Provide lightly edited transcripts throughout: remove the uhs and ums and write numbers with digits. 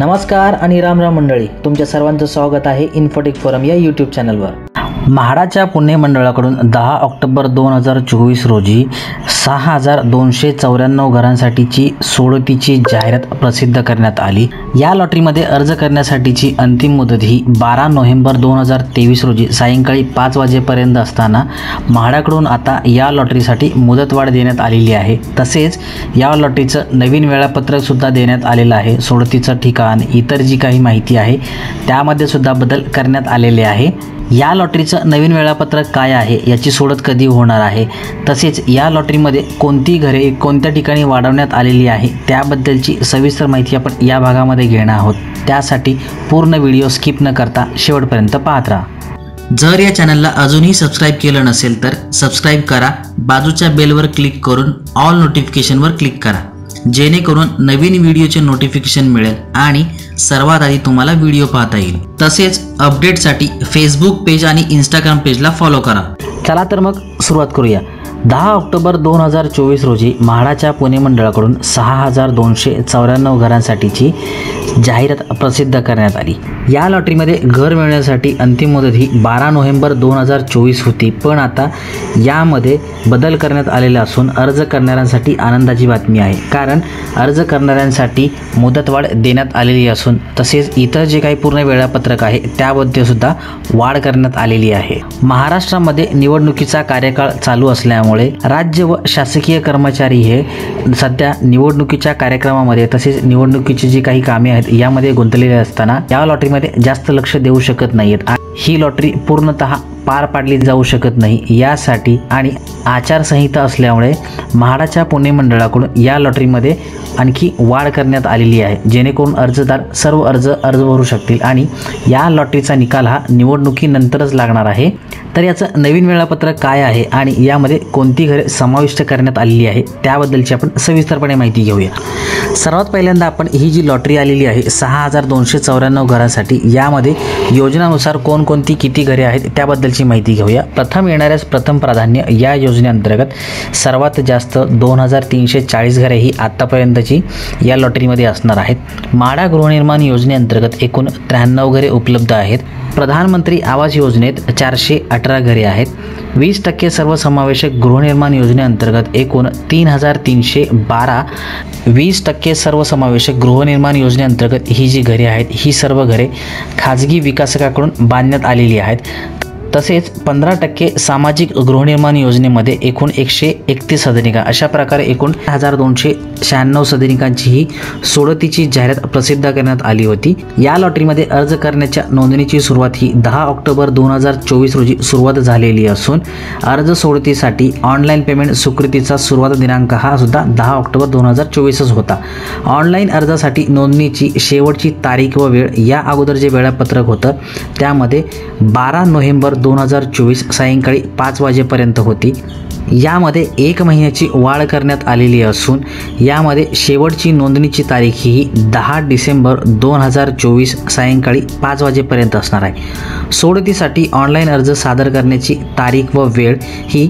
नमस्कार आणि राम राम मंडळी, तुमच्या सर्वांचं स्वागत आहे इन्फोटेक फोरम या यूट्यूब चॅनलवर। म्हाडाच्या पुणे मंडळाकडून 10 ऑक्टोबर 2024 रोजी 6294 घरांसाठीची सोडतीची जाहिरात प्रसिद्ध करण्यात आली। या लॉटरीमध्ये अर्ज करण्यासाठीची अंतिम मुदत ही 12 नोव्हेंबर 2023 रोजी सायंकाळी 5 वाजेपर्यंत असताना म्हाडाकडून आता या लॉटरीसाठी मुदतवाढ देण्यात आलेली आहे। तसेच या लॉटरीचं नवीन वेळापत्रक सुद्धा देण्यात आलेलं आहे। सोडतीचं ठिकाण, इतर जी काही माहिती आहे त्यामध्ये सुद्धा बदल करण्यात आलेले आहे। या लॉटरीचं नवीन वेळापत्रक काय आहे, याची सोडत कधी होणार आहे, तसेच या लॉटरीमध्ये कोणती घरे कोणत्या ठिकाणी वाढवण्यात आलेली आहे त्याबद्दलची सविस्तर माहिती आपण या भागामध्ये घेणार आहोत। त्यासाठी पूर्ण व्हिडिओ स्किप न करता शेवटपर्यंत पाहत राहा। जर या चॅनलला अजूनही सबस्क्राईब केलं नसेल तर सबस्क्राईब करा, बाजूच्या बेलवर क्लिक करून ऑल नोटिफिकेशनवर क्लिक करा, जेणेकरून नवीन व्हिडिओचे नोटिफिकेशन मिळेल आणि सर्वात आधी तुम्हाला व्हिडिओ पाहता येईल। तसेच अपडेटसाठी फेसबुक पेज आणि इंस्टाग्राम पेजला फॉलो करा। चला तर मग सुरुवात करूया। 10 ऑक्टोबर 2024 रोजी म्हाडाच्या पुणे मंडळाकडून 6294 घरांसाठीची जाहिरात प्रसिद्ध करण्यात आली। या लॉटरीमध्ये घर मिळण्यासाठी अंतिम मुदत ही 12 नोव्हेंबर 2024 होती, पण आता यामध्ये बदल करण्यात आलेला असून अर्ज करणाऱ्यांसाठी आनंदाची बातमी आहे, कारण अर्ज करणाऱ्यांसाठी मुदतवाढ देण्यात आलेली असून तसेच इतर जे काही पूर्ण वेळापत्रक आहे त्यामध्ये सुद्धा वाढ करण्यात आलेली आहे। महाराष्ट्रामध्ये निवडणुकीचा कार्यकाळ चालू असल्यामुळे राज्य व शासकीय कर्मचारी हे सध्या निवडणुकीच्या कार्यक्रमामध्ये तसेच निवडणुकीची जी काही कामे आहेत यामध्ये गुंतलेले असताना या लॉटरीमध्ये जास्त लक्ष देऊ शकत नाहीत। ही लॉटरी पूर्णतः पार पाडली जाऊ शकत नाही, यासाठी आणि आचारसंहिता असल्यामुळे म्हाडाच्या पुणे मंडळाकडून या लॉटरीमध्ये आणखी वाढ करण्यात आलेली आहे, जेणेकरून अर्जदार सर्व अर्ज भरू शकतील आणि या लॉटरीचा निकाल हा निवडणुकीनंतरच लागणार आहे। तर याचं नवीन वेळापत्रक काय आहे आणि यामध्ये कोणती घरे समाविष्ट करण्यात आलेली आहे त्याबद्दलची आपण सविस्तरपणे माहिती घेऊया। सर्वात पहिल्यांदा आपण ही जी लॉटरी आलेली आहे 6294 घरांसाठी, यामध्ये योजनानुसार कोणकोणती किती घरे आहेत त्याबद्दलची माहिती घेऊया। प्रथम येणाऱ्यास प्रथम प्राधान्य या योजनेअंतर्गत सर्वात जास्त 2340 घरे ही आतापर्यंतची या लॉटरीमध्ये असणार आहेत। म्हाडा गृहनिर्माण योजनेअंतर्गत एकूण 93 घरे उपलब्ध आहेत। प्रधानमंत्री आवास योजनेत 418 घरे आहेत। 20% सर्वसमावेशक गृहनिर्माण योजनेअंतर्गत एकूण 3312। 20% सर्वसमावेशक गृहनिर्माण योजनेअंतर्गत ही जी घरे आहेत ही सर्व घरे खाजगी विकासकाकडून बांधण्यात आलेली आहेत। तसेच 15% सामाजिक गृहनिर्माण योजनेमध्ये एकूण 131 सदनिका, अशा प्रकारे एकूण 1296 सदनिकांची ही सोडतीची जाहिरात प्रसिद्ध करण्यात आली होती। या लॉटरीमध्ये अर्ज करण्याच्या नोंदणीची सुरुवात ही 10 ऑक्टोबर 2024 रोजी सुरुवात झालेली असून अर्ज सोडतीसाठी ऑनलाईन पेमेंट स्वीकृतीचा सुरुवात दिनांक हा सुद्धा 10 ऑक्टोबर 2024 होता। ऑनलाईन अर्जासाठी नोंदणीची शेवटची तारीख व वेळ या अगोदर जे वेळापत्रक होतं त्यामध्ये 12 नोव्हेंबर 2024 सायंकाळी 5 वाजेपर्यंत होती। यामध्ये 1 महिन्याची वाढ करण्यात आलेली असून यामध्ये शेवटची नोंदणीची तारीख ही 10 डिसेंबर 2024 सायंकाळी 5 वाजेपर्यंत असणार आहे। सोडतीसाठी ऑनलाईन अर्ज सादर करण्याची तारीख व वेळ ही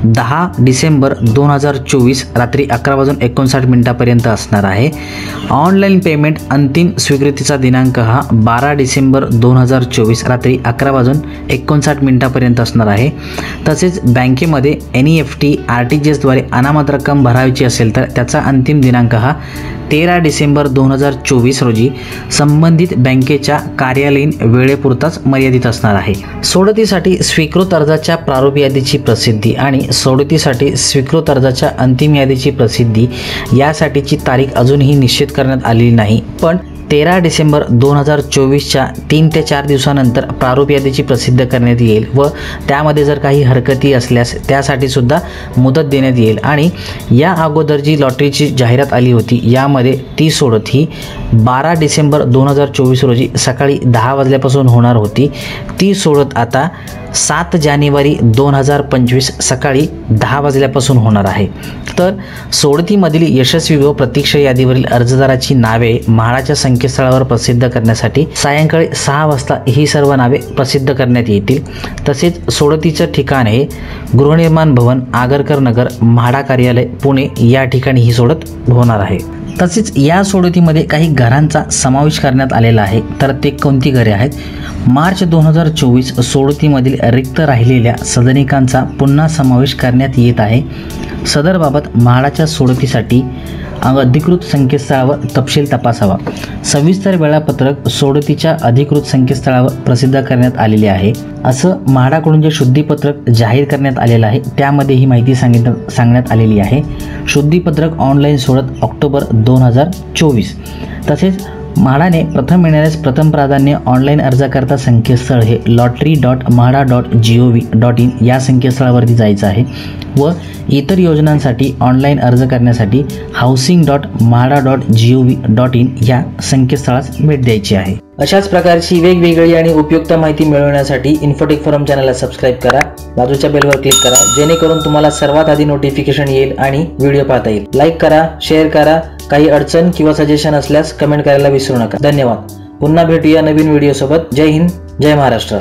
10 डिसेंबर 2024 रात्री 11:59 पर्यंत असणार आहे। ऑनलाईन पेमेंट अंतिम स्वीकृतीचा दिनांक हा 12 डिसेंबर 2024 रात्री 11:59 पर्यंत असणार आहे। तसेच बँकेमध्ये NEFT RTGS द्वारे अनामत रक्कम भरायची असेल तर त्याचा अंतिम दिनांक हा 13 डिसेंबर 2024 रोजी संबंधित बँकेच्या कार्यालयीन वेळेपुरताच मर्यादित असणार आहे। सोडतीसाठी स्वीकृत अर्जाच्या प्रारूप यादीची प्रसिद्धी आणि सोडतीसाठी स्वीकृत अर्जाच्या अंतिम यादीची प्रसिद्धी यासाठीची तारीख अजूनही निश्चित करण्यात आलेली नाही, पण 13 डिसेंबर 2024च्या 3 ते 4 दिवसानंतर प्रारूप यादीची प्रसिद्ध करण्यात येईल व त्यामध्ये जर काही हरकती असल्यास त्यासाठी सुद्धा मुदत देण्यात येईल। आणि या अगोदर जी लॉटरीची जाहिरात आली होती यामध्ये ती सोडत ही 12 डिसेंबर 2024 रोजी सकाळी 10 वाजल्यापासून होणार होती। ती सोडत आता 7 जानेवारी 2025 सकाळी 10 वाजल्यापासून होणार आहे। तर सोडतीमधील यशस्वी व प्रतीक्षा यादीवरील अर्जदाराची नावे म्हाडाच्या संकेतस्थळावर प्रसिद्ध करण्यासाठी सायंकाळी 6 वाजता ही सर्व नावे प्रसिद्ध करण्यात येतील। तसेच सोडतीचं ठिकाण हे गृहनिर्माण भवन, आगरकर नगर, म्हाडा कार्यालय, पुणे या ठिकाणी ही सोडत होणार आहे। तसेच या सोडतीमध्ये काही घरांचा समावेश करण्यात आलेला आहे. तर ते कोणती घरे आहेत? मार्च 2024 सोडतीमधील रिक्त राहिलेल्या सदनिकांचा पुन्हा समावेश करण्यात येत आहे. सदरबाबत म्हाडाच्या सोडतीसाठी अधिकृत संकेतस्थळावर तपशील तपासावा. सविस्तर वेळापत्रक सोडतीच्या अधिकृत संकेतस्थळावर प्रसिद्ध करण्यात आलेले आहे. असं म्हाडाकडून जे शुद्धीपत्रक जाहीर करण्यात आलेलं आहे त्यामध्ये ही माहिती सांगण्यात आलेली आहे. शुद्धीपत्रक ऑनलाईन सोडत ऑक्टोबर 2024. तसेच म्हाडाने प्रथम येणाऱ्यास प्रथम प्राधान्य ऑनलाईन अर्जाकरता संकेतस्थळ हे lottery.mhada.gov.in या संकेतस्थळावरती जायचं आहे व इतर योजनांसाठी ऑनलाईन अर्ज करण्यासाठी housing.mhada.gov.in या संकेतस्थळास भेट द्यायची आहे. अशाच प्रकारची वेगवेगळी आणि उपयुक्त माहिती मिळवण्यासाठी इन्फोटेक फोरम चॅनलला सबस्क्राईब करा, बाजूच्या बेलवर क्लिक करा जेणेकरून तुम्हाला सर्वात आधी नोटिफिकेशन येईल आणि व्हिडिओ पाहता येईल. लाईक करा, शेअर करा. काही अडचण किंवा सजेशन असल्यास कमेंट करायला विसरू नका. धन्यवाद. पुन्हा भेटूया नवीन व्हिडिओ सोबत. जय हिंद, जय महाराष्ट्र.